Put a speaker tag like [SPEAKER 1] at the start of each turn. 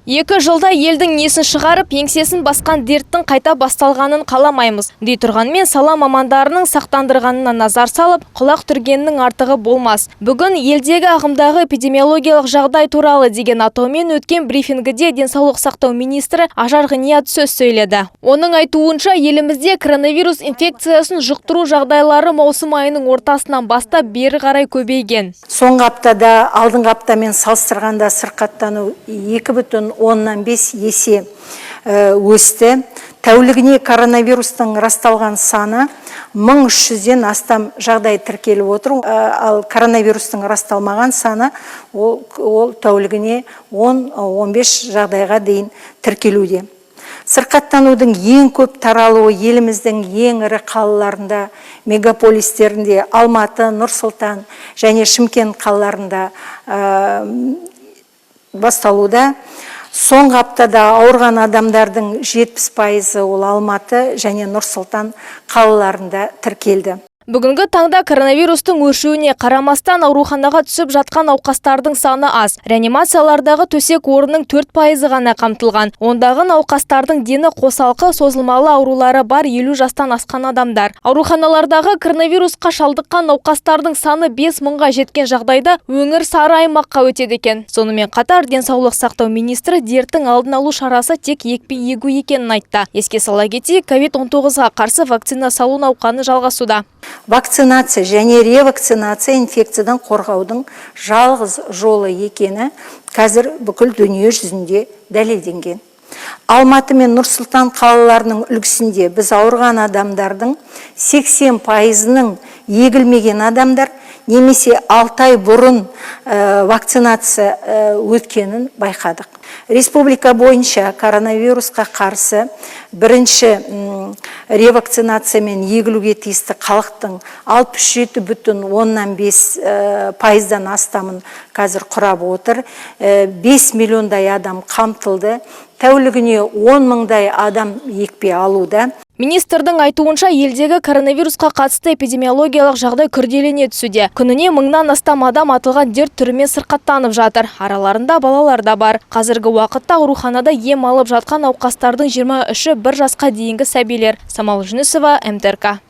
[SPEAKER 1] 2 жылда елдің несін шығарып, еңсесін басқан дерттің қайта басталғанын қаламаймыз. Дей тұрғанмен сала мамандарының сақтандырғанына назар салып, құлақ түргеннің артығы болмас. Бүгін елдегі ағымдағы эпидемиологиялық жағдай туралы деген атаумен өткен брифингіде денсаулық сақтау министрі Ажар Ғиният сөз сөйледі. Оның айтуынша, елімізде коронавирус инфекциясын жұқтыру жағдайлары маусым айының ортасынан бастап бері қарай көбейген.
[SPEAKER 2] Соңғы аптада алдыңғы аптамен салыстырғанда сырқаттану 2,5 есе өсті. Тәулігіне коронавирустың расталған саны 1300-ден астам жағдай тіркеліп отыр. Ал коронавирустың расталмаған саны ол тәулігіне 10-15 жағдайға дейін тіркелуде. Сырқаттанудың ең көп таралуы еліміздің ең ірі қалаларында, мегаполистерінде, Алматы, Нұр-Сұлтан және Шымкент қалаларында басталуда. Соңғы аптада ауырған адамдардың 70% ол Алматы және Нұр-Сұлтан қалаларында тіркелді.
[SPEAKER 1] Бүгінгі таңда коронавирустың өршуіне қарамастан ауруханаға түсіп жатқан науқастардың саны аз. Реанимациялардағы төсек орынның 4% ғана қамтылған. Ондағы науқастардың дені қосалқы созылмалы аурулары бар 50 жастан асқан адамдар. Ауруханалардағы коронавирусқа шалдыққан науқастардың саны 5000-ға жеткен жағдайда өңір сары аймаққа өтеді екен. Сонымен қатар денсаулық сақтау министрі дерттің алдын алу шарасы тек екпе егу екенін айтты. Еске сала кетейік, COVID-19-ға қарсы вакцина салу науқаны жалғасуда.
[SPEAKER 2] Вакцинация және ревакцинация инфекциядан қорғаудың жалғыз жолы екені қазір бүкіл дүние жүзінде дәлелденген. Алматы мен Нұр-Сұлтан қалаларының үлгісінде біз ауырған адамдардың 80%-ның егілмеген адамдар немесе 6 ай бұрын вакцинация өткенін байқадық. Республика бойынша коронавирусқа қарсы бірінші ревакцинациямен егілуге тиісті халықтың 67,5%-дан астамын қазір құрап отыр. 5 миллиондай адам қамтылды. Тәулігіне 10 000-дай адам екпе алуда.
[SPEAKER 1] Министрдің айтуынша елдегі коронавирусқа қатысты эпидемиологиялық жағдай күрделене түсуде. Күніне 1000-нан астам адам атылған дерт түрімен сырқаттанып жатыр. Араларында балалар да бар. Қазіргі уақытта ауруханада ем алып жатқан науқастардың 23-і 1 жасқа дейінгі сәбилер. Самал Жүнісова, МТРК.